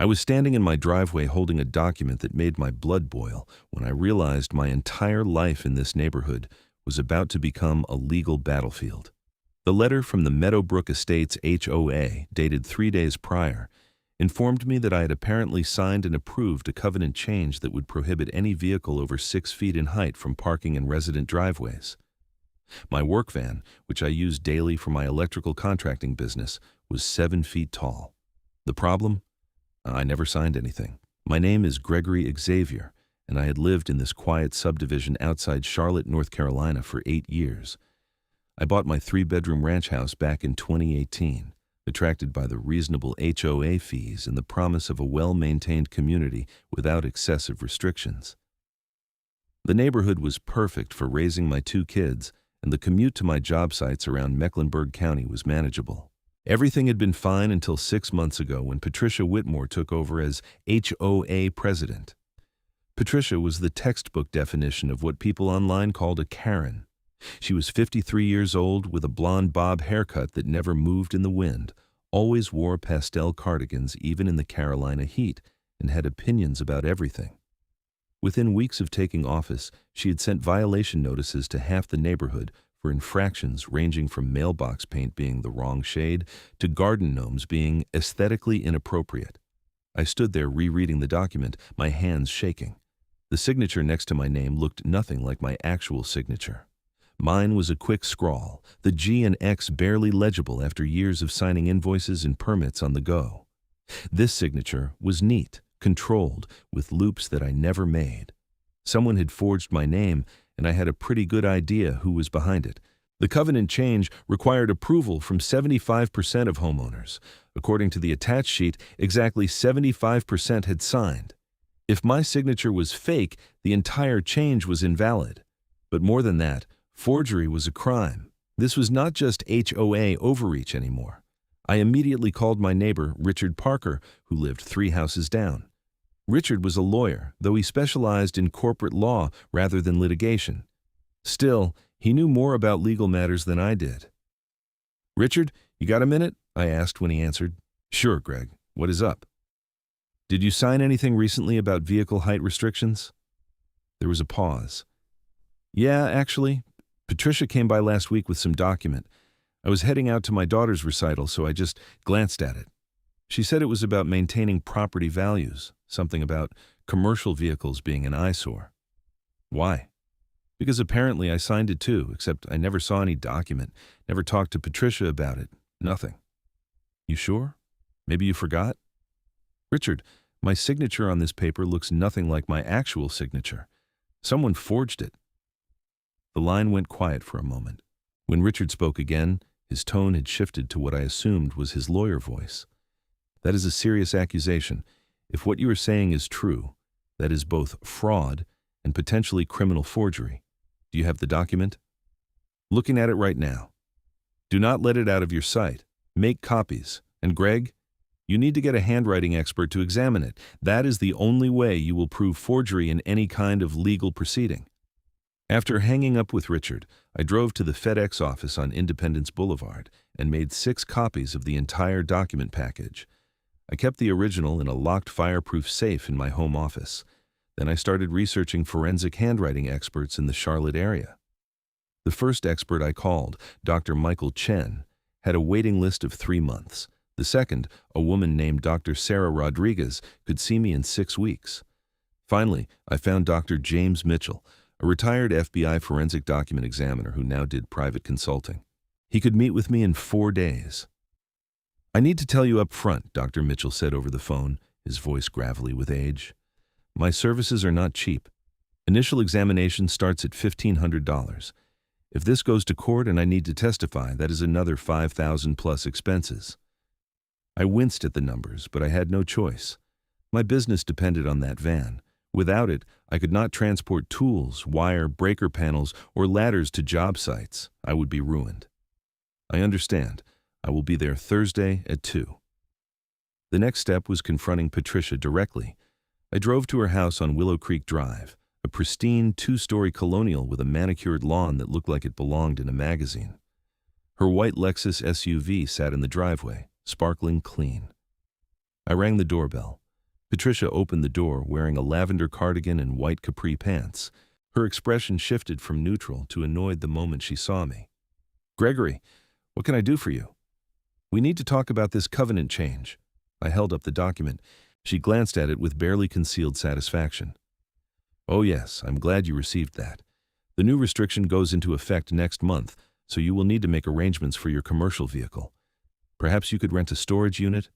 I was standing in my driveway holding a document that made my blood boil when I realized my entire life in this neighborhood was about to become a legal battlefield. The letter from the Meadowbrook Estates HOA, dated 3 days prior, informed me that I had apparently signed and approved a covenant change that would prohibit any vehicle over 6 feet in height from parking in resident driveways. My work van, which I use daily for my electrical contracting business, was 7 feet tall. The problem? I never signed anything. My name is Gregory Xavier, and I had lived in this quiet subdivision outside Charlotte, North Carolina for 8 years. I bought my 3-bedroom ranch house back in 2018, attracted by the reasonable HOA fees and the promise of a well-maintained community without excessive restrictions. The neighborhood was perfect for raising my 2 kids, and the commute to my job sites around Mecklenburg County was manageable. Everything had been fine until 6 months ago when Patricia Whitmore took over as HOA president. Patricia was the textbook definition of what people online called a Karen. She was 53 years old with a blonde bob haircut that never moved in the wind, always wore pastel cardigans even in the Carolina heat, and had opinions about everything. Within weeks of taking office, she had sent violation notices to half the neighborhood for infractions ranging from mailbox paint being the wrong shade to garden gnomes being aesthetically inappropriate. I stood there rereading the document, my hands shaking. The signature next to my name looked nothing like my actual signature. Mine was a quick scrawl, the G and X barely legible after years of signing invoices and permits on the go. This signature was neat, controlled, with loops that I never made. Someone had forged my name, and I had a pretty good idea who was behind it. The covenant change required approval from 75% of homeowners. According to the attached sheet, exactly 75% had signed. If my signature was fake, the entire change was invalid. But more than that, forgery was a crime. This was not just HOA overreach anymore. I immediately called my neighbor, Richard Parker, who lived 3 houses down. Richard was a lawyer, though he specialized in corporate law rather than litigation. Still, he knew more about legal matters than I did. "Richard, you got a minute?" I asked when he answered. "Sure, Greg. What is up?" "Did you sign anything recently about vehicle height restrictions?" There was a pause. "Yeah, actually. Patricia came by last week with some document. I was heading out to my daughter's recital, so I just glanced at it. She said it was about maintaining property values, something about commercial vehicles being an eyesore." "Why?" "Because apparently I signed it too, except I never saw any document, never talked to Patricia about it, nothing." "You sure? Maybe you forgot?" "Richard, my signature on this paper looks nothing like my actual signature. Someone forged it." The line went quiet for a moment. When Richard spoke again, his tone had shifted to what I assumed was his lawyer voice. "That is a serious accusation. If what you are saying is true, that is both fraud and potentially criminal forgery. Do you have the document?" "Looking at it right now." "Do not let it out of your sight. Make copies. And Greg, you need to get a handwriting expert to examine it. That is the only way you will prove forgery in any kind of legal proceeding." After hanging up with Richard, I drove to the FedEx office on Independence Boulevard and made 6 copies of the entire document package. I kept the original in a locked fireproof safe in my home office. Then I started researching forensic handwriting experts in the Charlotte area. The first expert I called, Dr. Michael Chen, had a waiting list of 3 months. The second, a woman named Dr. Sarah Rodriguez, could see me in 6 weeks. Finally, I found Dr. James Mitchell, a retired FBI forensic document examiner who now did private consulting. He could meet with me in 4 days. "I need to tell you up front," Dr. Mitchell said over the phone, his voice gravelly with age. "My services are not cheap. Initial examination starts at $1,500. If this goes to court and I need to testify, that is another $5,000 plus expenses." I winced at the numbers, but I had no choice. My business depended on that van. Without it, I could not transport tools, wire, breaker panels, or ladders to job sites. I would be ruined. "I understand. I will be there Thursday at 2. The next step was confronting Patricia directly. I drove to her house on Willow Creek Drive, a pristine 2-story colonial with a manicured lawn that looked like it belonged in a magazine. Her white Lexus SUV sat in the driveway, sparkling clean. I rang the doorbell. Patricia opened the door wearing a lavender cardigan and white capri pants. Her expression shifted from neutral to annoyed the moment she saw me. "Gregory, what can I do for you?" "We need to talk about this covenant change." I held up the document. She glanced at it with barely concealed satisfaction. "Oh yes, I'm glad you received that. The new restriction goes into effect next month, so you will need to make arrangements for your commercial vehicle. Perhaps you could rent a storage unit?"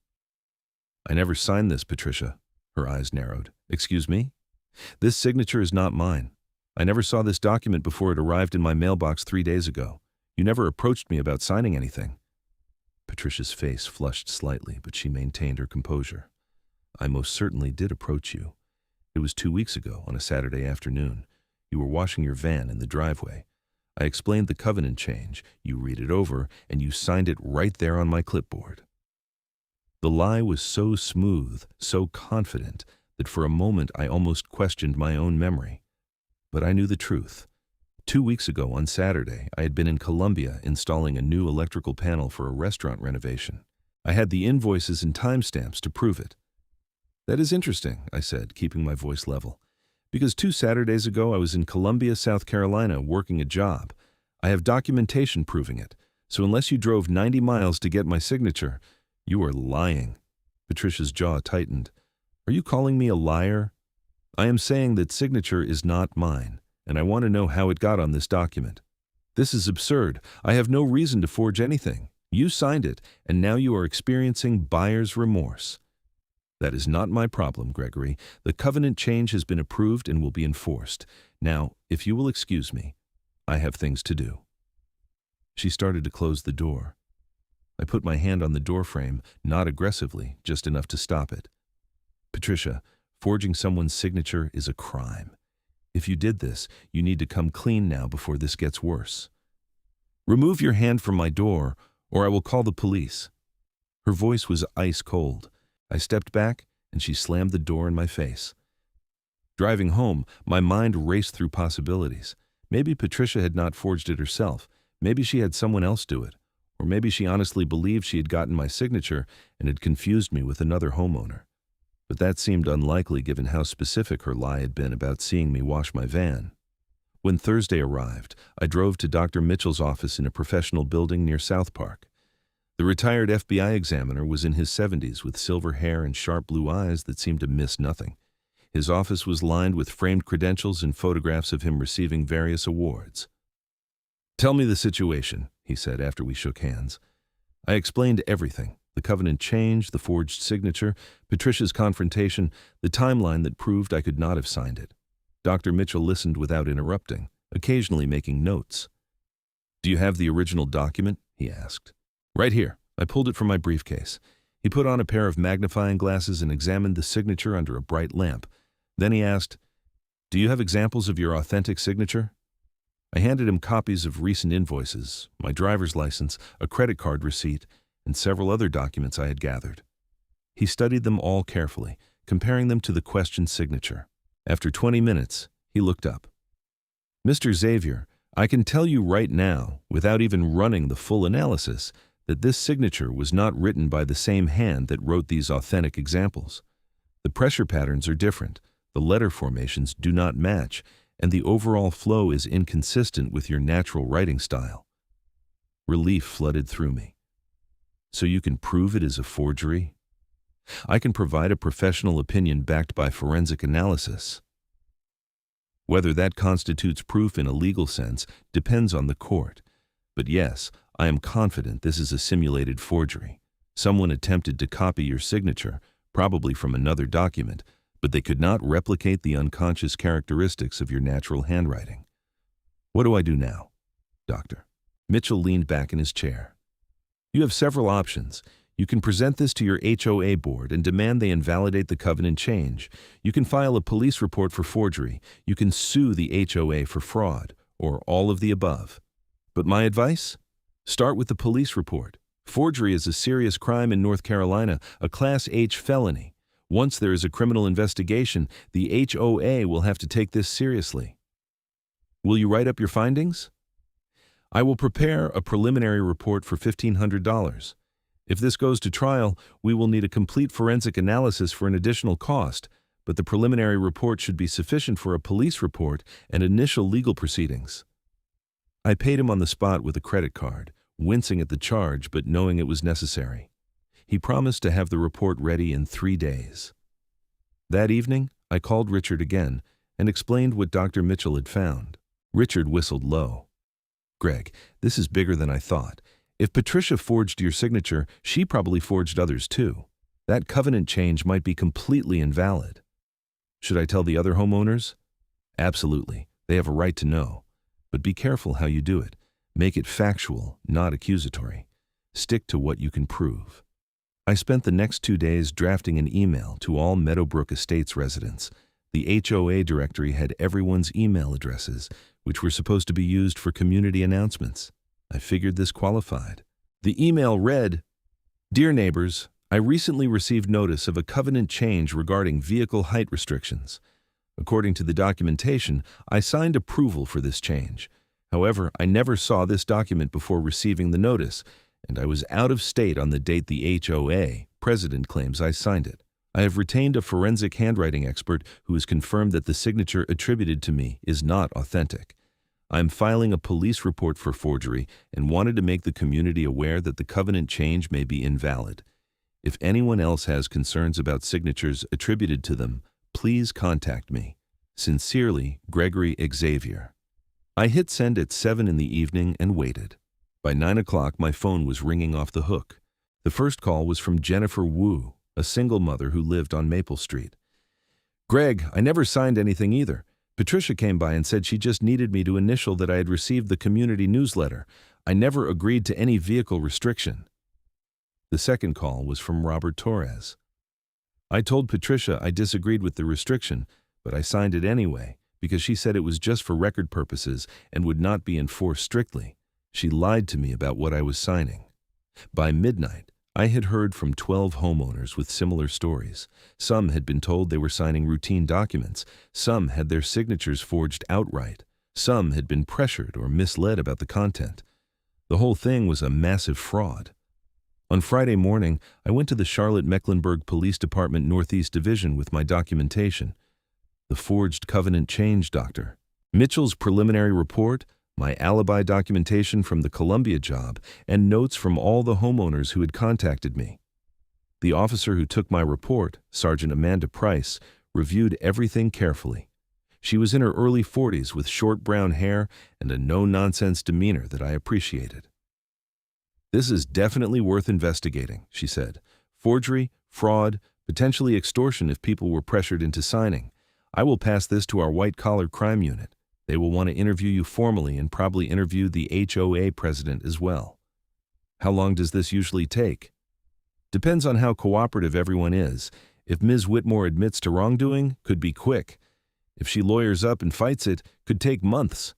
"I never signed this, Patricia." Her eyes narrowed. "Excuse me? This signature is not mine. I never saw this document before it arrived in my mailbox 3 days ago. You never approached me about signing anything." Patricia's face flushed slightly, but she maintained her composure. "I most certainly did approach you. It was 2 weeks ago, on a Saturday afternoon. You were washing your van in the driveway. I explained the covenant change, you read it over, and you signed it right there on my clipboard." The lie was so smooth, so confident, that for a moment I almost questioned my own memory. But I knew the truth. 2 weeks ago on Saturday, I had been in Colombia installing a new electrical panel for a restaurant renovation. I had the invoices and timestamps to prove it. "That is interesting," I said, keeping my voice level. "Because 2 Saturdays ago I was in Columbia, South Carolina, working a job. I have documentation proving it. So unless you drove 90 miles to get my signature, you are lying." Patricia's jaw tightened. "Are you calling me a liar?" "I am saying that signature is not mine, and I want to know how it got on this document." "This is absurd. I have no reason to forge anything. You signed it, and now you are experiencing buyer's remorse." "That is not my problem, Gregory. The covenant change has been approved and will be enforced. Now, if you will excuse me, I have things to do." She started to close the door. I put my hand on the doorframe, not aggressively, just enough to stop it. "Patricia, forging someone's signature is a crime. If you did this, you need to come clean now before this gets worse. Remove your hand from my door, or I will call the police." Her voice was ice cold. I stepped back, and she slammed the door in my face. Driving home, my mind raced through possibilities. Maybe Patricia had not forged it herself. Maybe she had someone else do it. Or maybe she honestly believed she had gotten my signature and had confused me with another homeowner. But that seemed unlikely given how specific her lie had been about seeing me wash my van. When Thursday arrived, I drove to Dr. Mitchell's office in a professional building near South Park. The retired FBI examiner was in his 70s with silver hair and sharp blue eyes that seemed to miss nothing. His office was lined with framed credentials and photographs of him receiving various awards. "Tell me the situation," he said after we shook hands. I explained everything: the covenant change, the forged signature, Patricia's confrontation, the timeline that proved I could not have signed it. Dr. Mitchell listened without interrupting, occasionally making notes. "Do you have the original document?" he asked. "Right here." I pulled it from my briefcase. He put on a pair of magnifying glasses and examined the signature under a bright lamp. Then he asked, "Do you have examples of your authentic signature?" I handed him copies of recent invoices, my driver's license, a credit card receipt, and several other documents I had gathered. He studied them all carefully, comparing them to the questioned signature. After 20 minutes, he looked up. "Mr. Xavier, I can tell you right now, without even running the full analysis, that this signature was not written by the same hand that wrote these authentic examples. The pressure patterns are different, the letter formations do not match, and the overall flow is inconsistent with your natural writing style." Relief flooded through me. "So you can prove it is a forgery?" "I can provide a professional opinion backed by forensic analysis. Whether that constitutes proof in a legal sense depends on the court. But yes, I am confident this is a simulated forgery. Someone attempted to copy your signature, probably from another document, but they could not replicate the unconscious characteristics of your natural handwriting. What do I do now, Doctor?" Mitchell leaned back in his chair. "You have several options. You can present this to your HOA board and demand they invalidate the covenant change. You can file a police report for forgery. You can sue the HOA for fraud, or all of the above. But my advice? Start with the police report. Forgery is a serious crime in North Carolina, a Class H felony. Once there is a criminal investigation, the HOA will have to take this seriously. Will you write up your findings? I will prepare a preliminary report for $1,500. If this goes to trial, we will need a complete forensic analysis for an additional cost, but the preliminary report should be sufficient for a police report and initial legal proceedings. I paid him on the spot with a credit card, wincing at the charge but knowing it was necessary. He promised to have the report ready in 3 days. That evening, I called Richard again and explained what Dr. Mitchell had found. Richard whistled low. "Greg, this is bigger than I thought. If Patricia forged your signature, she probably forged others too. That covenant change might be completely invalid." "Should I tell the other homeowners?" "Absolutely. They have a right to know. But be careful how you do it. Make it factual, not accusatory. Stick to what you can prove." I spent the next 2 days drafting an email to all Meadowbrook Estates residents. The HOA directory had everyone's email addresses, which were supposed to be used for community announcements. I figured this qualified. The email read, "Dear neighbors, I recently received notice of a covenant change regarding vehicle height restrictions. According to the documentation, I signed approval for this change. However, I never saw this document before receiving the notice, and I was out of state on the date the HOA president claims I signed it. I have retained a forensic handwriting expert who has confirmed that the signature attributed to me is not authentic. I am filing a police report for forgery and wanted to make the community aware that the covenant change may be invalid. If anyone else has concerns about signatures attributed to them, please contact me. Sincerely, Gregory Xavier." I hit send at 7 in the evening and waited. By 9 o'clock, my phone was ringing off the hook. The first call was from Jennifer Wu, a single mother who lived on Maple Street. "Greg, I never signed anything either. Patricia came by and said she just needed me to initial that I had received the community newsletter. I never agreed to any vehicle restriction." The second call was from Robert Torres. "I told Patricia I disagreed with the restriction, but I signed it anyway because she said it was just for record purposes and would not be enforced strictly. She lied to me about what I was signing." By midnight, I had heard from 12 homeowners with similar stories. Some had been told they were signing routine documents. Some had their signatures forged outright. Some had been pressured or misled about the content. The whole thing was a massive fraud. On Friday morning, I went to the Charlotte-Mecklenburg Police Department Northeast Division with my documentation. The forged covenant change, Dr. Mitchell's preliminary report, my alibi documentation from the Columbia job, and notes from all the homeowners who had contacted me. The officer who took my report, Sergeant Amanda Price, reviewed everything carefully. She was in her early 40s with short brown hair and a no-nonsense demeanor that I appreciated. "This is definitely worth investigating," she said. "Forgery, fraud, potentially extortion if people were pressured into signing. I will pass this to our white-collar crime unit. They will want to interview you formally and probably interview the HOA president as well." "How long does this usually take?" "Depends on how cooperative everyone is. If Ms. Whitmore admits to wrongdoing, could be quick. If she lawyers up and fights it, could take months.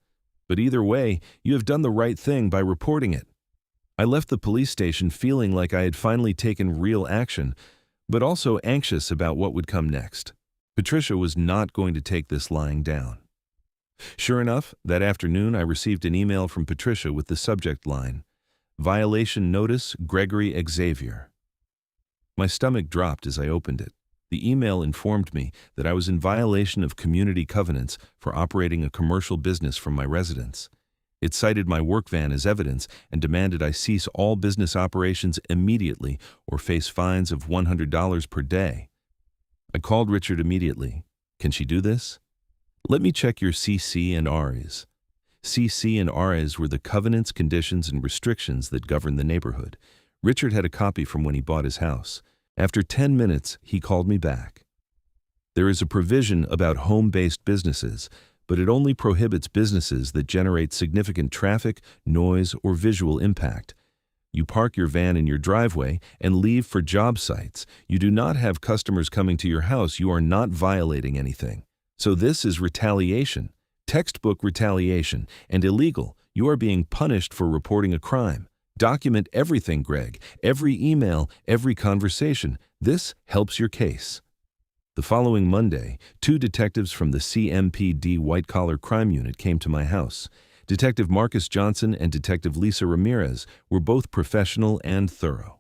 But either way, you have done the right thing by reporting it." I left the police station feeling like I had finally taken real action, but also anxious about what would come next. Patricia was not going to take this lying down. Sure enough, that afternoon I received an email from Patricia with the subject line, "Violation Notice, Gregory Xavier." My stomach dropped as I opened it. The email informed me that I was in violation of community covenants for operating a commercial business from my residence. It cited my work van as evidence and demanded I cease all business operations immediately or face fines of $100 per day. I called Richard immediately. "Can she do this?" "Let me check your CC and RAs." CC and RAs were the covenants, conditions, and restrictions that govern the neighborhood. Richard had a copy from when he bought his house. After 10 minutes, he called me back. "There is a provision about home-based businesses, but it only prohibits businesses that generate significant traffic, noise, or visual impact. You park your van in your driveway and leave for job sites. You do not have customers coming to your house. You are not violating anything. So this is retaliation, textbook retaliation, and illegal. You are being punished for reporting a crime. Document everything, Greg, every email, every conversation. This helps your case." The following Monday, 2 detectives from the CMPD White-Collar Crime Unit came to my house. Detective Marcus Johnson and Detective Lisa Ramirez were both professional and thorough.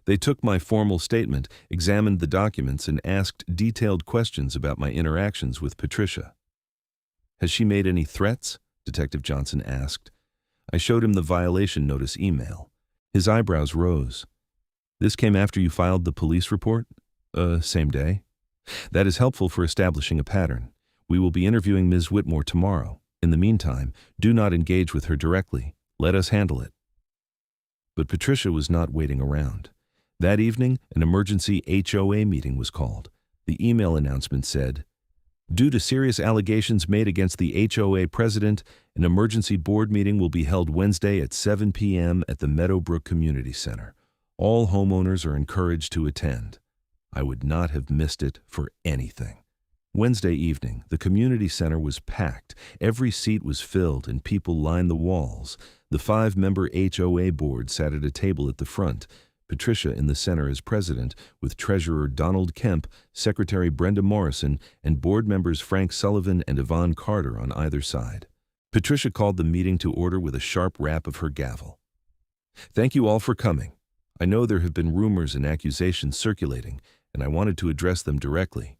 They took my formal statement, examined the documents, and asked detailed questions about my interactions with Patricia. "Has she made any threats?" Detective Johnson asked. I showed him the violation notice email. His eyebrows rose. "This came after you filed the police report?" Same day." "That is helpful for establishing a pattern. We will be interviewing Ms. Whitmore tomorrow. In the meantime, do not engage with her directly. Let us handle it." But Patricia was not waiting around. That evening, an emergency HOA meeting was called. The email announcement said, "Due to serious allegations made against the HOA president, an emergency board meeting will be held Wednesday at 7 p.m. at the Meadowbrook Community Center. All homeowners are encouraged to attend." I would not have missed it for anything. Wednesday evening, the community center was packed. Every seat was filled and people lined the walls. The 5-member HOA board sat at a table at the front. Patricia in the center as president, with Treasurer Donald Kemp, Secretary Brenda Morrison, and board members Frank Sullivan and Yvonne Carter on either side. Patricia called the meeting to order with a sharp rap of her gavel. "Thank you all for coming. I know there have been rumors and accusations circulating, and I wanted to address them directly.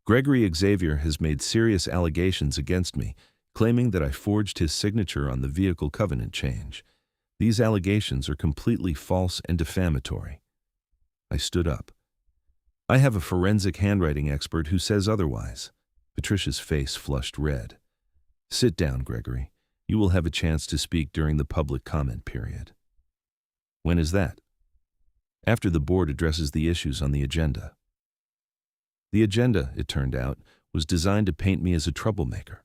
Gregory Xavier has made serious allegations against me, claiming that I forged his signature on the vehicle covenant change. These allegations are completely false and defamatory." I stood up. "I have a forensic handwriting expert who says otherwise." Patricia's face flushed red. "Sit down, Gregory. You will have a chance to speak during the public comment period." "When is that?" "After the board addresses the issues on the agenda." The agenda, it turned out, was designed to paint me as a troublemaker.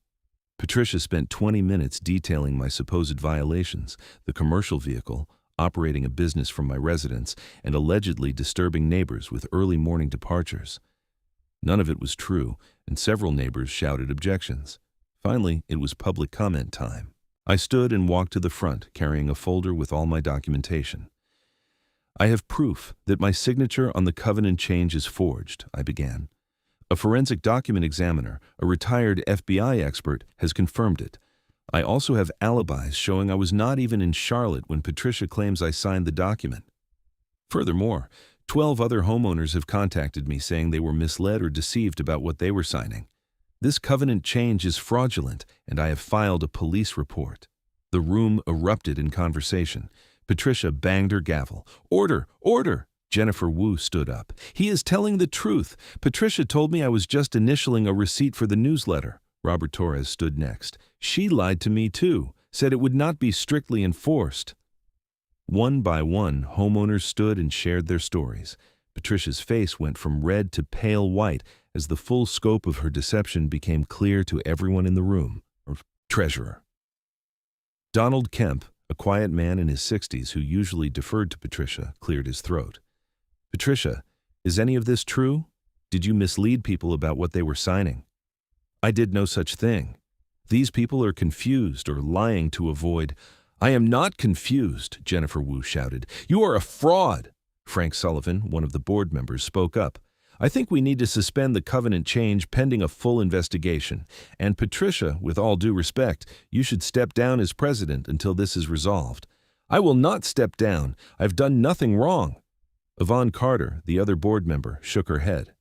Patricia spent 20 minutes detailing my supposed violations, the commercial vehicle, operating a business from my residence, and allegedly disturbing neighbors with early morning departures. None of it was true, and several neighbors shouted objections. Finally, it was public comment time. I stood and walked to the front, carrying a folder with all my documentation. "I have proof that my signature on the covenant change is forged," I began. "A forensic document examiner, a retired FBI expert, has confirmed it. I also have alibis showing I was not even in Charlotte when Patricia claims I signed the document. Furthermore, 12 other homeowners have contacted me saying they were misled or deceived about what they were signing. This covenant change is fraudulent, and I have filed a police report." The room erupted in conversation. Patricia banged her gavel. "Order! Order!" Jennifer Wu stood up. "He is telling the truth. Patricia told me I was just initialing a receipt for the newsletter." Robert Torres stood next. "She lied to me too, said it would not be strictly enforced." One by one, homeowners stood and shared their stories. Patricia's face went from red to pale white as the full scope of her deception became clear to everyone in the room. Treasurer Donald Kemp, a quiet man in his 60s who usually deferred to Patricia, cleared his throat. "Patricia, is any of this true? Did you mislead people about what they were signing?" "I did no such thing. These people are confused or lying to avoid—" "I am not confused," Jennifer Wu shouted. "You are a fraud." Frank Sullivan, one of the board members, spoke up. "I think we need to suspend the covenant change pending a full investigation. And Patricia, with all due respect, you should step down as president until this is resolved." "I will not step down. I've done nothing wrong." Yvonne Carter, the other board member, shook her head.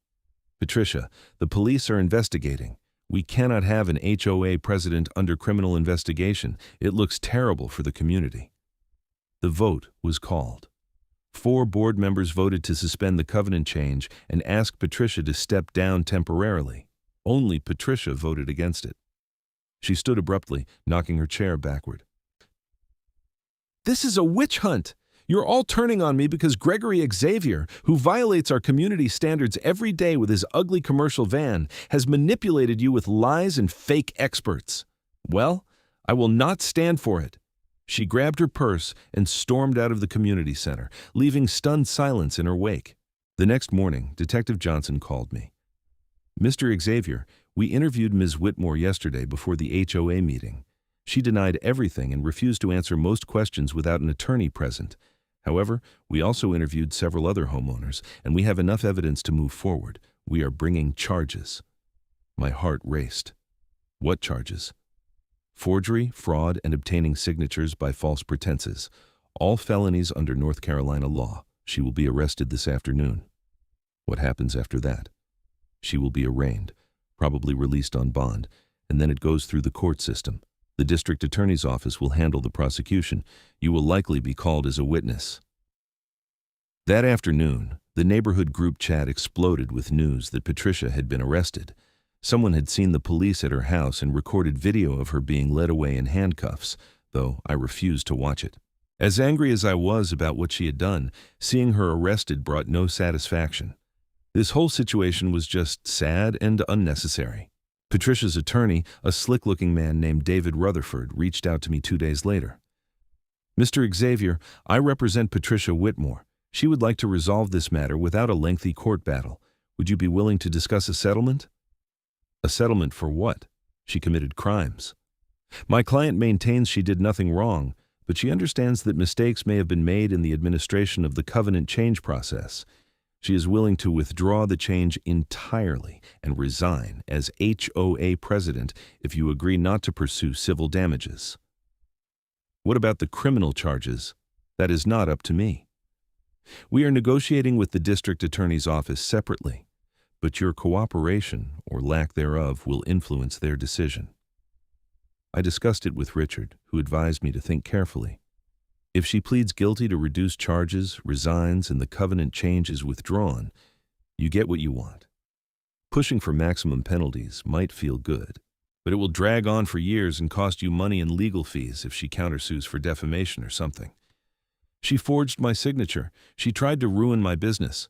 "Patricia, the police are investigating. We cannot have an HOA president under criminal investigation. It looks terrible for the community." The vote was called. 4 board members voted to suspend the covenant change and ask Patricia to step down temporarily. Only Patricia voted against it. She stood abruptly, knocking her chair backward. "This is a witch hunt! You're all turning on me because Gregory Xavier, who violates our community standards every day with his ugly commercial van, has manipulated you with lies and fake experts. Well, I will not stand for it." She grabbed her purse and stormed out of the community center, leaving stunned silence in her wake. The next morning, Detective Johnson called me. "Mr. Xavier, we interviewed Ms. Whitmore yesterday before the HOA meeting. She denied everything and refused to answer most questions without an attorney present. However, we also interviewed several other homeowners, and we have enough evidence to move forward. We are bringing charges." My heart raced. "What charges?" "Forgery, fraud, and obtaining signatures by false pretenses. All felonies under North Carolina law." She will be arrested this afternoon. What happens after that? She will be arraigned, probably released on bond, and then it goes through the court system. The district attorney's office will handle the prosecution. You will likely be called as a witness. That afternoon, the neighborhood group chat exploded with news that Patricia had been arrested. Someone had seen the police at her house and recorded video of her being led away in handcuffs, though I refused to watch it. As angry as I was about what she had done, seeing her arrested brought no satisfaction. This whole situation was just sad and unnecessary. Patricia's attorney, a slick-looking man named David Rutherford, reached out to me 2 days later. "Mr. Xavier, I represent Patricia Whitmore. She would like to resolve this matter without a lengthy court battle. Would you be willing to discuss a settlement?" "A settlement for what? She committed crimes." "My client maintains she did nothing wrong, but she understands that mistakes may have been made in the administration of the covenant change process. She is willing to withdraw the change entirely and resign as HOA president if you agree not to pursue civil damages." "What about the criminal charges? That is not up to me. We are negotiating with the district attorney's office separately, but your cooperation, or lack thereof, will influence their decision." I discussed it with Richard, who advised me to think carefully. If she pleads guilty to reduced charges, resigns, and the covenant change is withdrawn, you get what you want. Pushing for maximum penalties might feel good, but it will drag on for years and cost you money in legal fees if she countersues for defamation or something. "She forged my signature. She tried to ruin my business."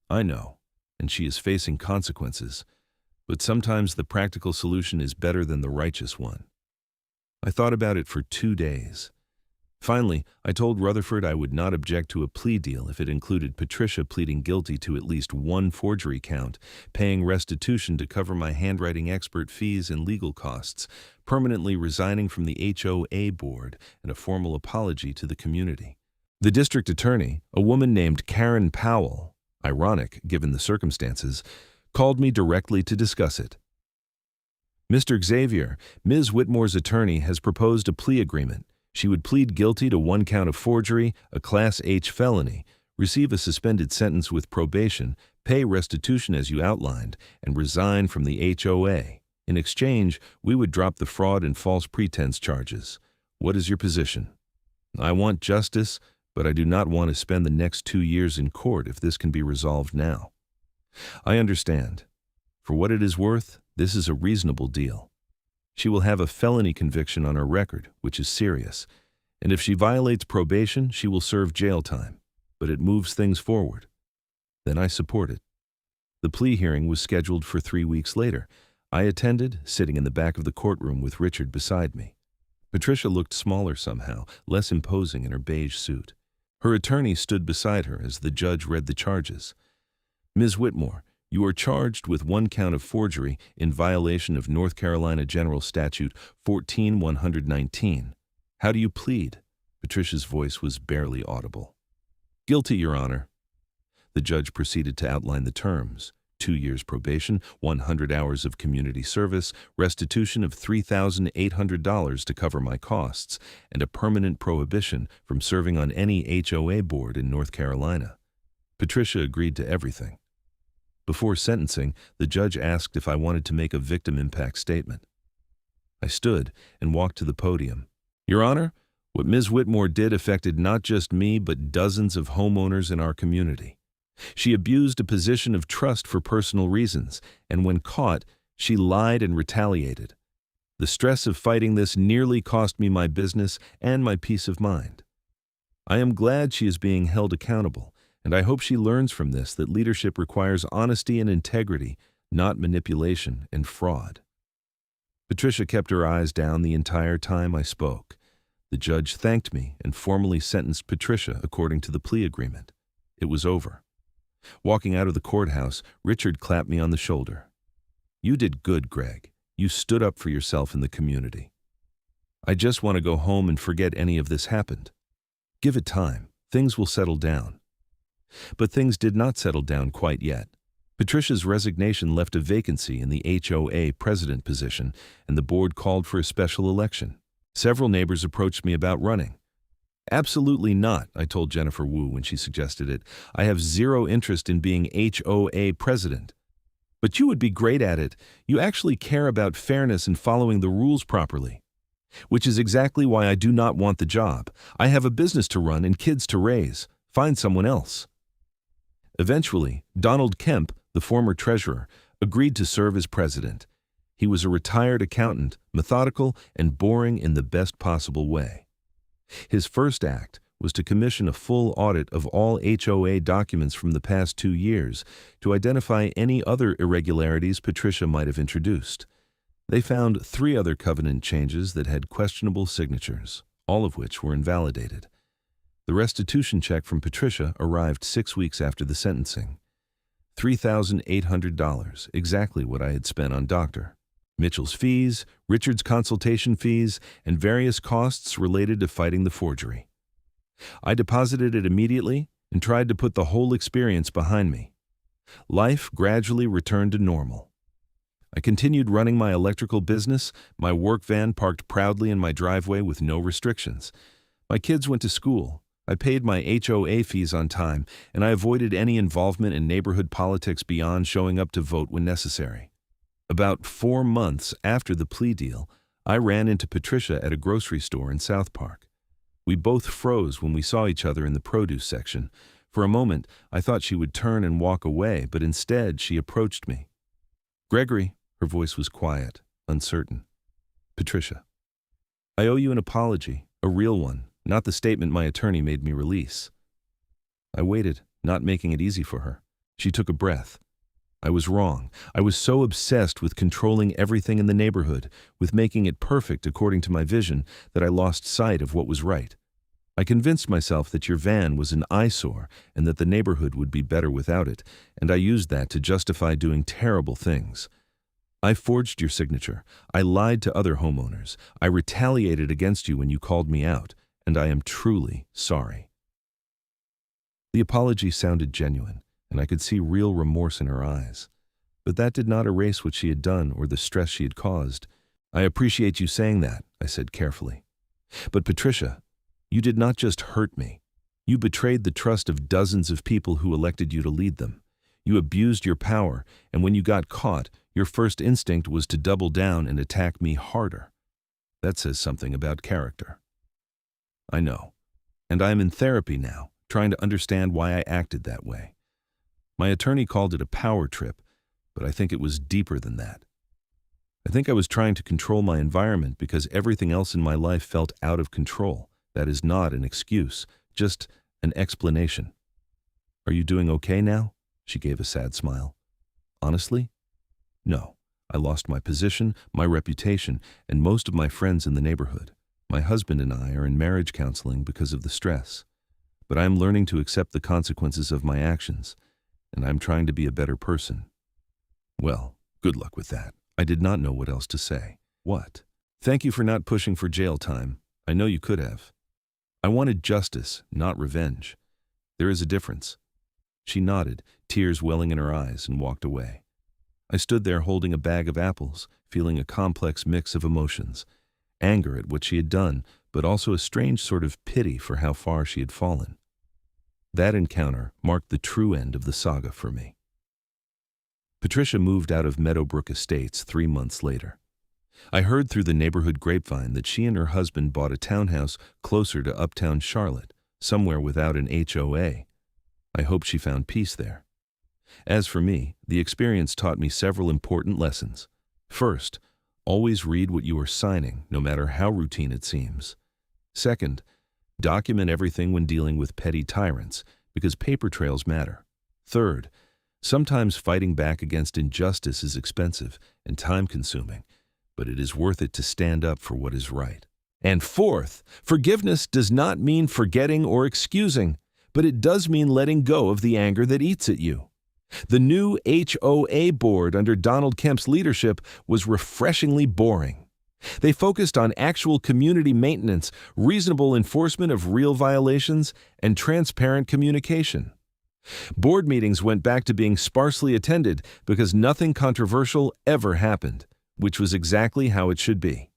"I know, and she is facing consequences, but sometimes the practical solution is better than the righteous one." I thought about it for 2 days. Finally, I told Rutherford I would not object to a plea deal if it included Patricia pleading guilty to at least one forgery count, paying restitution to cover my handwriting expert fees and legal costs, permanently resigning from the HOA board, and a formal apology to the community. The district attorney, a woman named Karen Powell, ironic given the circumstances, called me directly to discuss it. "Mr. Xavier, Ms. Whitmore's attorney has proposed a plea agreement. She would plead guilty to 1 count of forgery, a Class H felony, receive a suspended sentence with probation, pay restitution as you outlined, and resign from the HOA. In exchange, we would drop the fraud and false pretense charges. What is your position?" "I want justice, but I do not want to spend the next 2 years in court if this can be resolved now." "I understand. For what it is worth, this is a reasonable deal. She will have a felony conviction on her record, which is serious, and if she violates probation, she will serve jail time, but it moves things forward." Then I support it. The plea hearing was scheduled for 3 weeks later. I attended, sitting in the back of the courtroom with Richard beside me. Patricia looked smaller somehow, less imposing in her beige suit. Her attorney stood beside her as the judge read the charges. "Ms. Whitmore, you are charged with 1 count of forgery in violation of North Carolina General Statute 14-119. How do you plead?" Patricia's voice was barely audible. "Guilty, Your Honor." The judge proceeded to outline the terms: 2 years probation, 100 hours of community service, restitution of $3,800 to cover my costs, and a permanent prohibition from serving on any HOA board in North Carolina. Patricia agreed to everything. Before sentencing, the judge asked if I wanted to make a victim impact statement. I stood and walked to the podium. "Your Honor, what Ms. Whitmore did affected not just me but dozens of homeowners in our community. She abused a position of trust for personal reasons, and when caught, she lied and retaliated. The stress of fighting this nearly cost me my business and my peace of mind. I am glad she is being held accountable, and I hope she learns from this that leadership requires honesty and integrity, not manipulation and fraud." Patricia kept her eyes down the entire time I spoke. The judge thanked me and formally sentenced Patricia according to the plea agreement. It was over. Walking out of the courthouse, Richard clapped me on the shoulder. "You did good, Greg. You stood up for yourself in the community. I just want to go home and forget any of this happened. Give it time. Things will settle down." But things did not settle down quite yet. Patricia's resignation left a vacancy in the HOA president position, and the board called for a special election. Several neighbors approached me about running. Absolutely not, I told Jennifer Wu when she suggested it. I have zero interest in being HOA president. But you would be great at it. You actually care about fairness and following the rules properly. Which is exactly why I do not want the job. I have a business to run and kids to raise. Find someone else. Eventually, Donald Kemp, the former treasurer, agreed to serve as president. He was a retired accountant, methodical and boring in the best possible way. His first act was to commission a full audit of all HOA documents from the past 2 years to identify any other irregularities Patricia might have introduced. They found 3 other covenant changes that had questionable signatures, all of which were invalidated. The restitution check from Patricia arrived 6 weeks after the sentencing. $3,800, exactly what I had spent on Dr. Mitchell's fees, Richard's consultation fees, and various costs related to fighting the forgery. I deposited it immediately and tried to put the whole experience behind me. Life gradually returned to normal. I continued running my electrical business, my work van parked proudly in my driveway with no restrictions. My kids went to school. I paid my HOA fees on time, and I avoided any involvement in neighborhood politics beyond showing up to vote when necessary. About 4 months after the plea deal, I ran into Patricia at a grocery store in South Park. We both froze when we saw each other in the produce section. For a moment, I thought she would turn and walk away, but instead she approached me. "Gregory," her voice was quiet, uncertain. "Patricia, I owe you an apology, a real one, not the statement my attorney made me release." I waited, not making it easy for her. She took a breath. I was wrong. I was so obsessed with controlling everything in the neighborhood, with making it perfect according to my vision, that I lost sight of what was right. I convinced myself that your van was an eyesore and that the neighborhood would be better without it, and I used that to justify doing terrible things. I forged your signature. I lied to other homeowners. I retaliated against you when you called me out, and I am truly sorry. The apology sounded genuine, and I could see real remorse in her eyes. But that did not erase what she had done or the stress she had caused. "I appreciate you saying that," I said carefully. "But Patricia, you did not just hurt me. You betrayed the trust of dozens of people who elected you to lead them. You abused your power, and when you got caught, your first instinct was to double down and attack me harder. That says something about character." "I know, and I am in therapy now, trying to understand why I acted that way. My attorney called it a power trip, but I think it was deeper than that. I think I was trying to control my environment because everything else in my life felt out of control. That is not an excuse, just an explanation." "Are you doing okay now?" She gave a sad smile. "Honestly? No. I lost my position, my reputation, and most of my friends in the neighborhood. My husband and I are in marriage counseling because of the stress. But I am learning to accept the consequences of my actions, and I'm trying to be a better person." Well, good luck with that. I did not know what else to say. "What?" "Thank you for not pushing for jail time. I know you could have. I wanted justice, not revenge. There is a difference." She nodded, tears welling in her eyes, and walked away. I stood there holding a bag of apples, feeling a complex mix of emotions. Anger at what she had done, but also a strange sort of pity for how far she had fallen. That encounter marked the true end of the saga for me. Patricia moved out of Meadowbrook Estates 3 months later. I heard through the neighborhood grapevine that she and her husband bought a townhouse closer to uptown Charlotte, somewhere without an HOA. I hope she found peace there. As for me, the experience taught me several important lessons. First, always read what you are signing, no matter how routine it seems. Second, document everything when dealing with petty tyrants, because paper trails matter. Third, sometimes fighting back against injustice is expensive and time-consuming, but it is worth it to stand up for what is right. And fourth, forgiveness does not mean forgetting or excusing, but it does mean letting go of the anger that eats at you. The new HOA board under Donald Kemp's leadership was refreshingly boring. They focused on actual community maintenance, reasonable enforcement of real violations, and transparent communication. Board meetings went back to being sparsely attended because nothing controversial ever happened, which was exactly how it should be.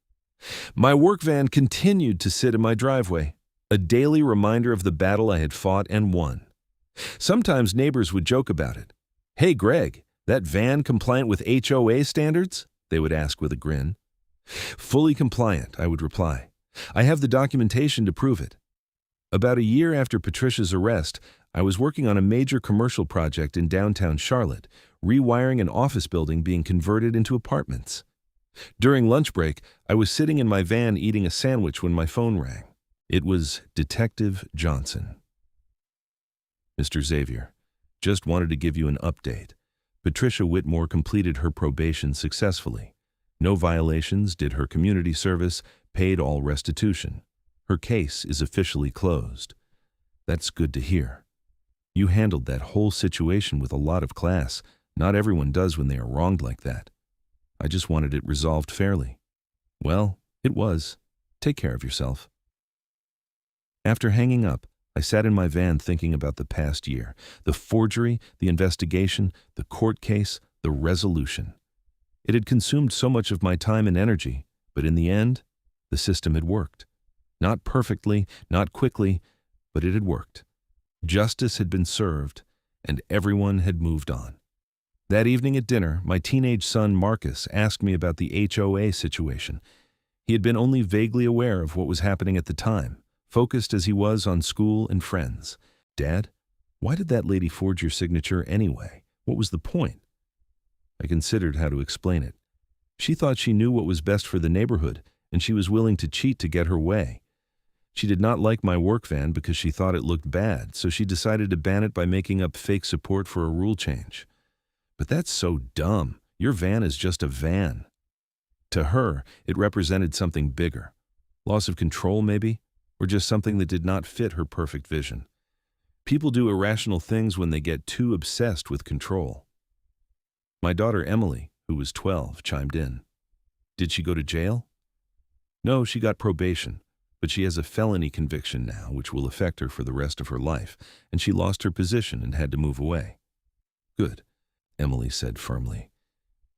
My work van continued to sit in my driveway. a daily reminder of the battle I had fought and won. Sometimes neighbors would joke about it. "Hey, Greg, that van compliant with HOA standards?" they would ask with a grin. "Fully compliant," I would reply. "I have the documentation to prove it." About a year after Patricia's arrest, I was working on a major commercial project in downtown Charlotte, rewiring an office building being converted into apartments. During lunch break, I was sitting in my van eating a sandwich when my phone rang. It was Detective Johnson. "Mr. Xavier, just wanted to give you an update. Patricia Whitmore completed her probation successfully. No violations, did her community service, paid all restitution. Her case is officially closed." "That's good to hear. You handled that whole situation with a lot of class. Not everyone does when they are wronged like that. I just wanted it resolved fairly." "Well, it was. Take care of yourself." After hanging up, I sat in my van thinking about the past year, the forgery, the investigation, the court case, the resolution. It had consumed so much of my time and energy, but in the end, the system had worked. Not perfectly, not quickly, but it had worked. Justice had been served, and everyone had moved on. That evening at dinner, my teenage son Marcus asked me about the HOA situation. He had been only vaguely aware of what was happening at the time, focused as he was on school and friends. "Dad, why did that lady forge your signature anyway? What was the point?" I considered how to explain it. "She thought she knew what was best for the neighborhood, and she was willing to cheat to get her way. She did not like my work van because she thought it looked bad, so she decided to ban it by making up fake support for a rule change. But that's so dumb. Your van is just a van." To her, it represented something bigger. Loss of control, maybe? Or just something that did not fit her perfect vision. People do irrational things when they get too obsessed with control. My daughter Emily, who was 12, chimed in. "Did she go to jail?" "No, she got probation, but she has a felony conviction now, which will affect her for the rest of her life, and she lost her position and had to move away." "Good," Emily said firmly.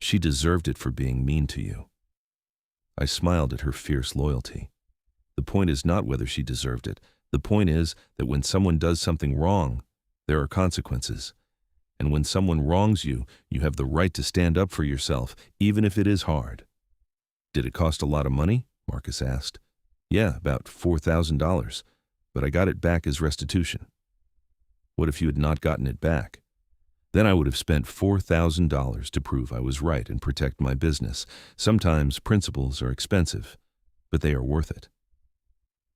"She deserved it for being mean to you." I smiled at her fierce loyalty. The point is not whether she deserved it. The point is that when someone does something wrong, there are consequences. And when someone wrongs you, you have the right to stand up for yourself, even if it is hard. "Did it cost a lot of money?" Marcus asked. "Yeah, about $4,000, but I got it back as restitution." "What if you had not gotten it back?" "Then I would have spent $4,000 to prove I was right and protect my business. Sometimes principles are expensive, but they are worth it."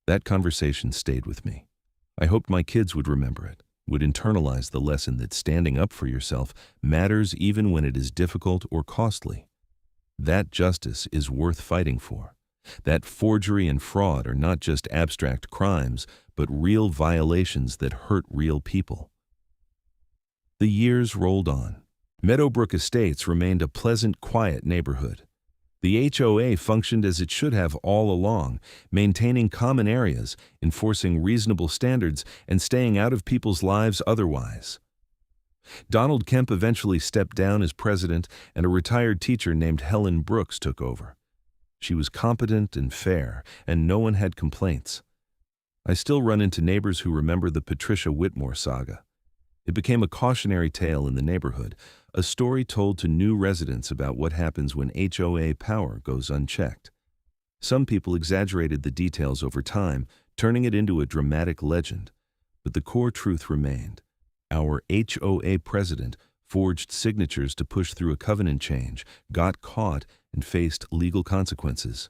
That conversation stayed with me. I hoped my kids would remember it, would internalize the lesson that standing up for yourself matters even when it is difficult or costly. That justice is worth fighting for. That forgery and fraud are not just abstract crimes, but real violations that hurt real people. The years rolled on. Meadowbrook Estates remained a pleasant, quiet neighborhood. The HOA functioned as it should have all along, maintaining common areas, enforcing reasonable standards, and staying out of people's lives otherwise. Donald Kemp eventually stepped down as president, and a retired teacher named Helen Brooks took over. She was competent and fair, and no one had complaints. I still run into neighbors who remember the Patricia Whitmore saga. It became a cautionary tale in the neighborhood, a story told to new residents about what happens when HOA power goes unchecked. Some people exaggerated the details over time, turning it into a dramatic legend, but the core truth remained. Our HOA president forged signatures to push through a covenant change, got caught, and faced legal consequences.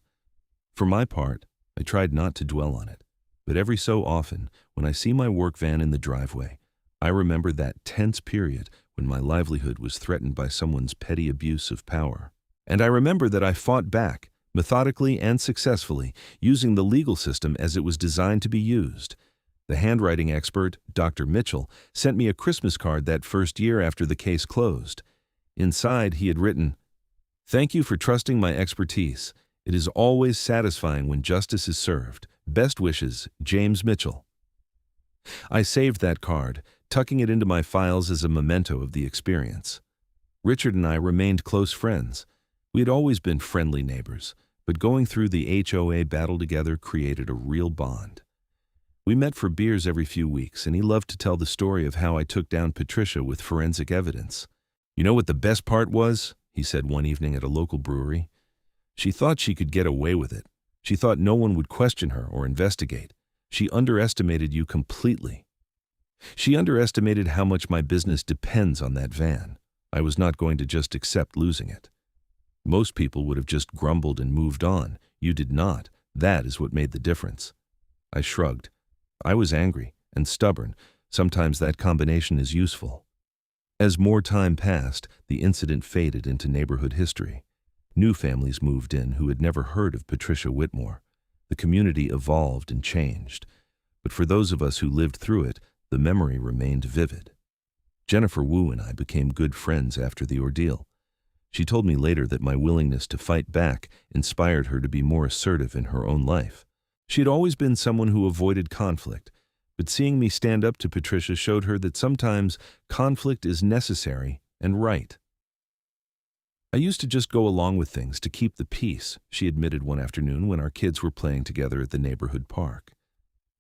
For my part, I tried not to dwell on it, but every so often, when I see my work van in the driveway, I remember that tense period when my livelihood was threatened by someone's petty abuse of power. And I remember that I fought back, methodically and successfully, using the legal system as it was designed to be used. The handwriting expert, Dr. Mitchell, sent me a Christmas card that first year after the case closed. Inside, he had written, "Thank you for trusting my expertise. It is always satisfying when justice is served. Best wishes, James Mitchell." I saved that card, tucking it into my files as a memento of the experience. Richard and I remained close friends. We had always been friendly neighbors, but going through the HOA battle together created a real bond. We met for beers every few weeks, and he loved to tell the story of how I took down Patricia with forensic evidence. "You know what the best part was?" he said one evening at a local brewery. "She thought she could get away with it. She thought no one would question her or investigate. She underestimated you completely. She underestimated how much my business depends on that van. I was not going to just accept losing it. Most people would have just grumbled and moved on. You did not. That is what made the difference." I shrugged. I was angry and stubborn. Sometimes that combination is useful. As more time passed, the incident faded into neighborhood history. New families moved in who had never heard of Patricia Whitmore. The community evolved and changed. But for those of us who lived through it, the memory remained vivid. Jennifer Wu and I became good friends after the ordeal. She told me later that my willingness to fight back inspired her to be more assertive in her own life. She had always been someone who avoided conflict, but seeing me stand up to Patricia showed her that sometimes conflict is necessary and right. "I used to just go along with things to keep the peace," she admitted one afternoon when our kids were playing together at the neighborhood park.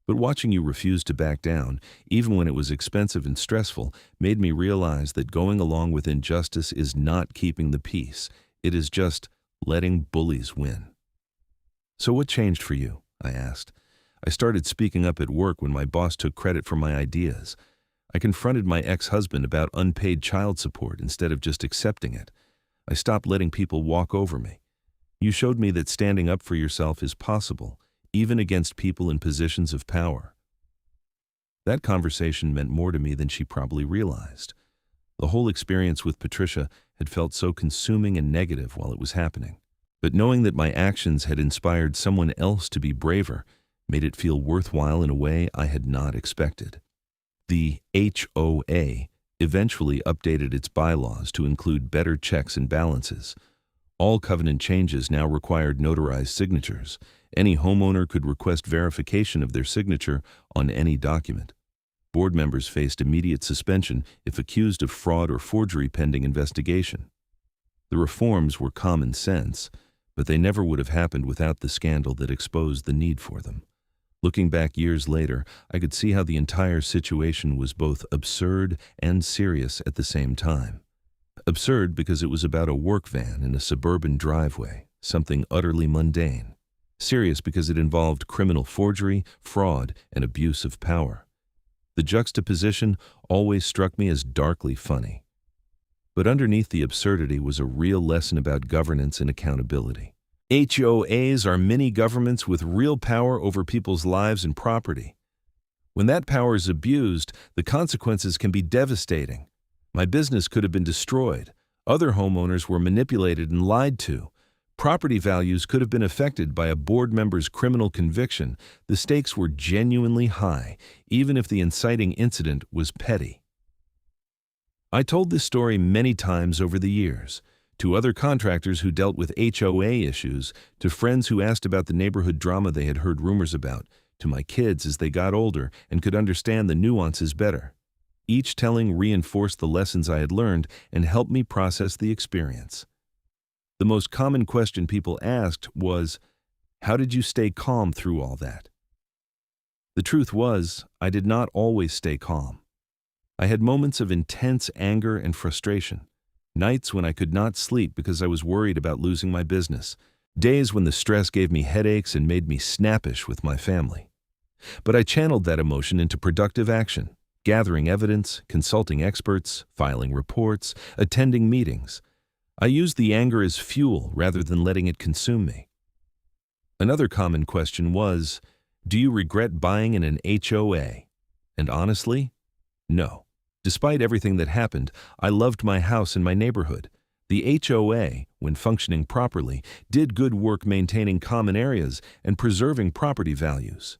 "But watching you refuse to back down, even when it was expensive and stressful, made me realize that going along with injustice is not keeping the peace. It is just letting bullies win." "So what changed for you?" I asked. "I started speaking up at work when my boss took credit for my ideas. I confronted my ex-husband about unpaid child support instead of just accepting it. I stopped letting people walk over me. You showed me that standing up for yourself is possible, even against people in positions of power." That conversation meant more to me than she probably realized. The whole experience with Patricia had felt so consuming and negative while it was happening. But knowing that my actions had inspired someone else to be braver made it feel worthwhile in a way I had not expected. The HOA eventually updated its bylaws to include better checks and balances. All covenant changes now required notarized signatures. Any homeowner could request verification of their signature on any document. Board members faced immediate suspension if accused of fraud or forgery pending investigation. The reforms were common sense, but they never would have happened without the scandal that exposed the need for them. Looking back years later, I could see how the entire situation was both absurd and serious at the same time. Absurd because it was about a work van in a suburban driveway, something utterly mundane. Serious because it involved criminal forgery, fraud, and abuse of power. The juxtaposition always struck me as darkly funny. But underneath the absurdity was a real lesson about governance and accountability. HOAs are mini governments with real power over people's lives and property. When that power is abused, the consequences can be devastating. My business could have been destroyed. Other homeowners were manipulated and lied to. Property values could have been affected by a board member's criminal conviction. The stakes were genuinely high, even if the inciting incident was petty. I told this story many times over the years, to other contractors who dealt with HOA issues, to friends who asked about the neighborhood drama they had heard rumors about, to my kids as they got older and could understand the nuances better. Each telling reinforced the lessons I had learned and helped me process the experience. The most common question people asked was, "How did you stay calm through all that?" The truth was, I did not always stay calm. I had moments of intense anger and frustration, nights when I could not sleep because I was worried about losing my business, days when the stress gave me headaches and made me snappish with my family. But I channeled that emotion into productive action, gathering evidence, consulting experts, filing reports, attending meetings. I used the anger as fuel rather than letting it consume me. Another common question was, "Do you regret buying in an HOA?" And honestly, no. Despite everything that happened, I loved my house and my neighborhood. The HOA, when functioning properly, did good work maintaining common areas and preserving property values.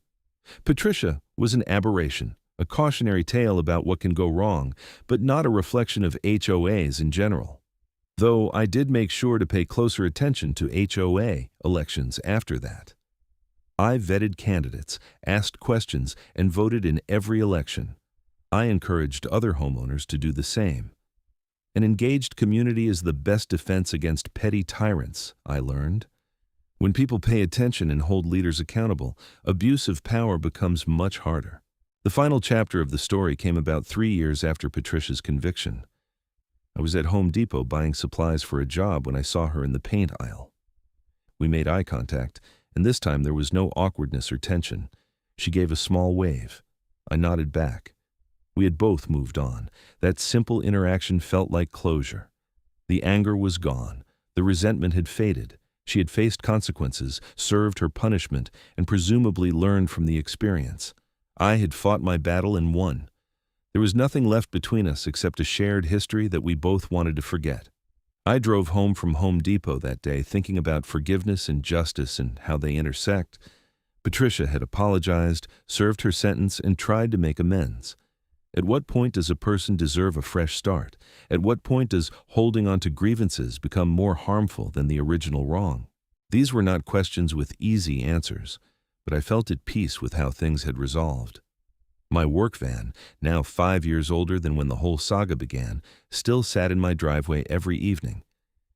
Patricia was an aberration, a cautionary tale about what can go wrong, but not a reflection of HOAs in general. Though I did make sure to pay closer attention to HOA elections after that. I vetted candidates, asked questions, and voted in every election. I encouraged other homeowners to do the same. An engaged community is the best defense against petty tyrants, I learned. When people pay attention and hold leaders accountable, abuse of power becomes much harder. The final chapter of the story came about 3 years after Patricia's conviction. I was at Home Depot buying supplies for a job when I saw her in the paint aisle. We made eye contact, and this time there was no awkwardness or tension. She gave a small wave. I nodded back. We had both moved on. That simple interaction felt like closure. The anger was gone. The resentment had faded. She had faced consequences, served her punishment, and presumably learned from the experience. I had fought my battle and won. There was nothing left between us except a shared history that we both wanted to forget. I drove home from Home Depot that day thinking about forgiveness and justice and how they intersect. Patricia had apologized, served her sentence, and tried to make amends. At what point does a person deserve a fresh start? At what point does holding on to grievances become more harmful than the original wrong? These were not questions with easy answers, but I felt at peace with how things had resolved. My work van, now 5 years older than when the whole saga began, still sat in my driveway every evening.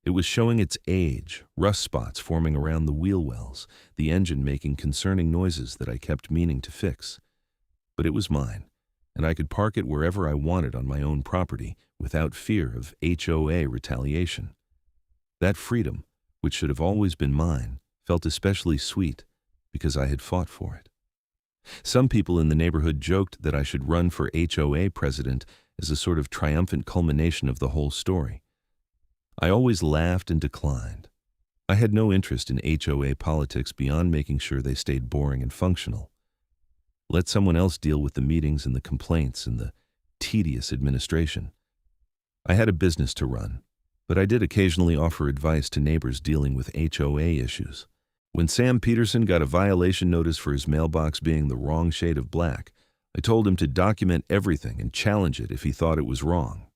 It was showing its age, rust spots forming around the wheel wells, the engine making concerning noises that I kept meaning to fix. But it was mine, and I could park it wherever I wanted on my own property without fear of HOA retaliation. That freedom, which should have always been mine, felt especially sweet because I had fought for it. Some people in the neighborhood joked that I should run for HOA president as a sort of triumphant culmination of the whole story. I always laughed and declined. I had no interest in HOA politics beyond making sure they stayed boring and functional. Let someone else deal with the meetings and the complaints and the tedious administration. I had a business to run, but I did occasionally offer advice to neighbors dealing with HOA issues. When Sam Peterson got a violation notice for his mailbox being the wrong shade of black, I told him to document everything and challenge it if he thought it was wrong.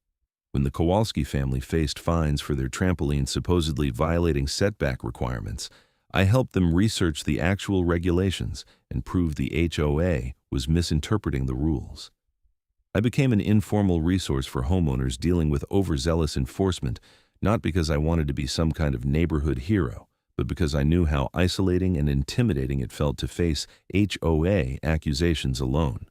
When the Kowalski family faced fines for their trampoline supposedly violating setback requirements, I helped them research the actual regulations and prove the HOA was misinterpreting the rules. I became an informal resource for homeowners dealing with overzealous enforcement, not because I wanted to be some kind of neighborhood hero, but because I knew how isolating and intimidating it felt to face HOA accusations alone.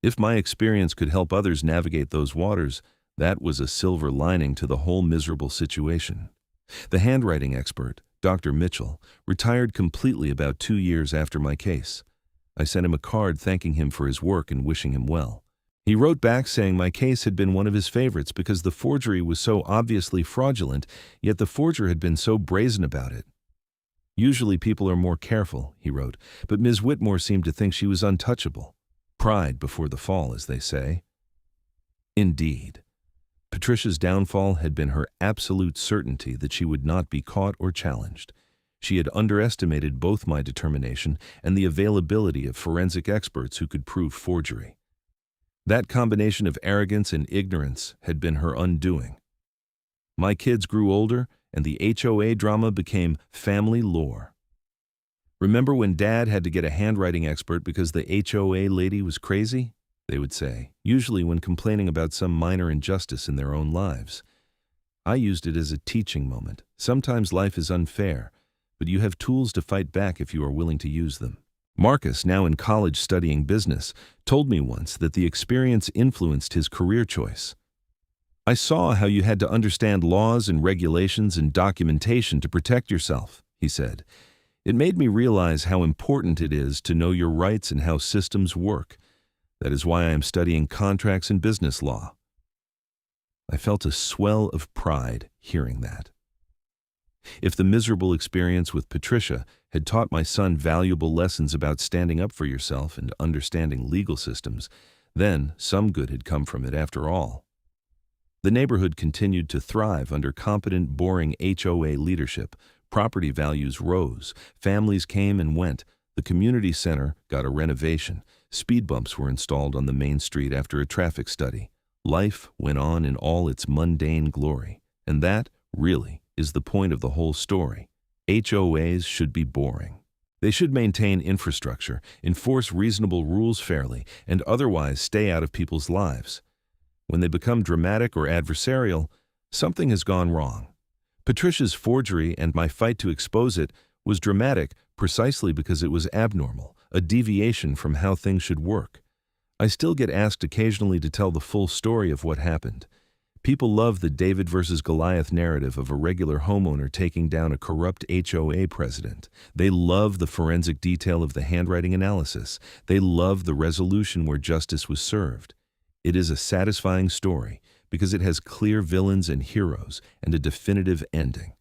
If my experience could help others navigate those waters, that was a silver lining to the whole miserable situation. The handwriting expert, Dr. Mitchell, retired completely about 2 years after my case. I sent him a card thanking him for his work and wishing him well. He wrote back saying my case had been one of his favorites because the forgery was so obviously fraudulent, yet the forger had been so brazen about it. Usually people are more careful, he wrote, but Ms. Whitmore seemed to think she was untouchable. Pride before the fall, as they say. Indeed. Patricia's downfall had been her absolute certainty that she would not be caught or challenged. She had underestimated both my determination and the availability of forensic experts who could prove forgery. That combination of arrogance and ignorance had been her undoing. My kids grew older, and the HOA drama became family lore. Remember when Dad had to get a handwriting expert because the HOA lady was crazy? They would say, usually when complaining about some minor injustice in their own lives. I used it as a teaching moment. Sometimes life is unfair, but you have tools to fight back if you are willing to use them. Marcus, now in college studying business, told me once that the experience influenced his career choice. I saw how you had to understand laws and regulations and documentation to protect yourself, he said. It made me realize how important it is to know your rights and how systems work. That is why I am studying contracts and business law. I felt a swell of pride hearing that. If the miserable experience with Patricia had taught my son valuable lessons about standing up for yourself and understanding legal systems, then some good had come from it after all. The neighborhood continued to thrive under competent, boring HOA leadership. Property values rose, families came and went, the community center got a renovation, speed bumps were installed on the main street after a traffic study. Life went on in all its mundane glory, and that, really, is the point of the whole story. HOAs should be boring. They should maintain infrastructure, enforce reasonable rules fairly, and otherwise stay out of people's lives. When they become dramatic or adversarial, something has gone wrong. Patricia's forgery and my fight to expose it was dramatic precisely because it was abnormal, a deviation from how things should work. I still get asked occasionally to tell the full story of what happened. People love the David versus Goliath narrative of a regular homeowner taking down a corrupt HOA president. They love the forensic detail of the handwriting analysis. They love the resolution where justice was served. It is a satisfying story because it has clear villains and heroes and a definitive ending.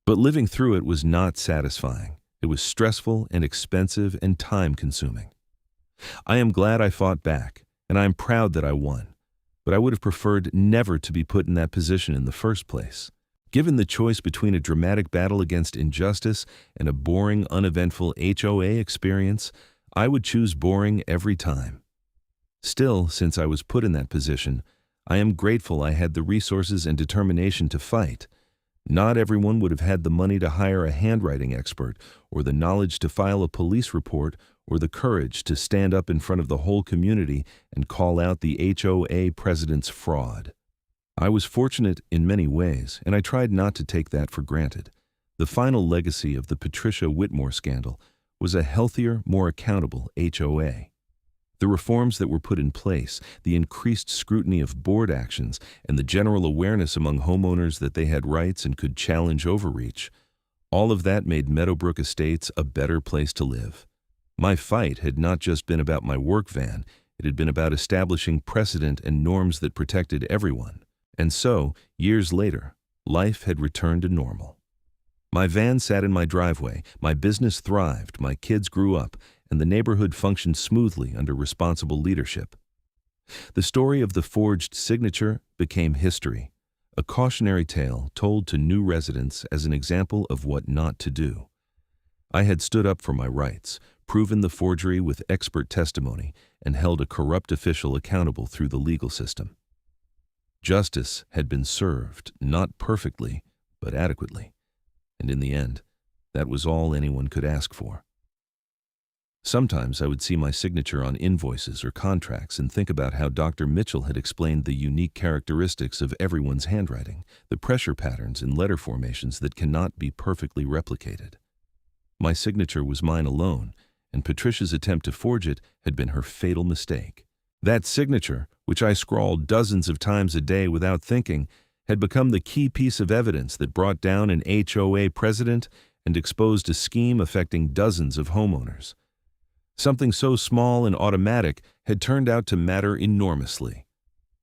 But living through it was not satisfying. It was stressful and expensive and time-consuming. I am glad I fought back, and I am proud that I won. But I would have preferred never to be put in that position in the first place. Given the choice between a dramatic battle against injustice and a boring, uneventful HOA experience, I would choose boring every time. Still, since I was put in that position, I am grateful I had the resources and determination to fight. Not everyone would have had the money to hire a handwriting expert, or the knowledge to file a police report, or the courage to stand up in front of the whole community and call out the HOA president's fraud. I was fortunate in many ways, and I tried not to take that for granted. The final legacy of the Patricia Whitmore scandal was a healthier, more accountable HOA. The reforms that were put in place, the increased scrutiny of board actions, and the general awareness among homeowners that they had rights and could challenge overreach, all of that made Meadowbrook Estates a better place to live. My fight had not just been about my work van, it had been about establishing precedent and norms that protected everyone. And so, years later, life had returned to normal. My van sat in my driveway, my business thrived, my kids grew up, and the neighborhood functioned smoothly under responsible leadership. The story of the forged signature became history, a cautionary tale told to new residents as an example of what not to do. I had stood up for my rights, proven the forgery with expert testimony, and held a corrupt official accountable through the legal system. Justice had been served, not perfectly, but adequately. And in the end, that was all anyone could ask for. Sometimes I would see my signature on invoices or contracts and think about how Dr. Mitchell had explained the unique characteristics of everyone's handwriting, the pressure patterns and letter formations that cannot be perfectly replicated. My signature was mine alone, and Patricia's attempt to forge it had been her fatal mistake. That signature, which I scrawled dozens of times a day without thinking, had become the key piece of evidence that brought down an HOA president and exposed a scheme affecting dozens of homeowners. Something so small and automatic had turned out to matter enormously.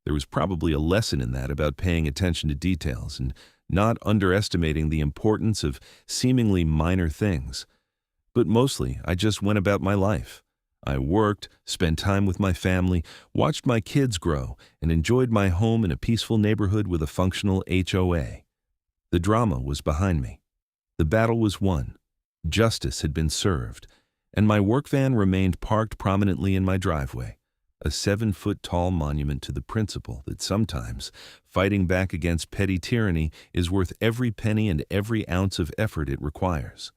There was probably a lesson in that about paying attention to details and not underestimating the importance of seemingly minor things. But mostly, I just went about my life. I worked, spent time with my family, watched my kids grow, and enjoyed my home in a peaceful neighborhood with a functional HOA. The drama was behind me. The battle was won. Justice had been served, and my work van remained parked prominently in my driveway, a 7-foot-tall monument to the principle that sometimes fighting back against petty tyranny is worth every penny and every ounce of effort it requires.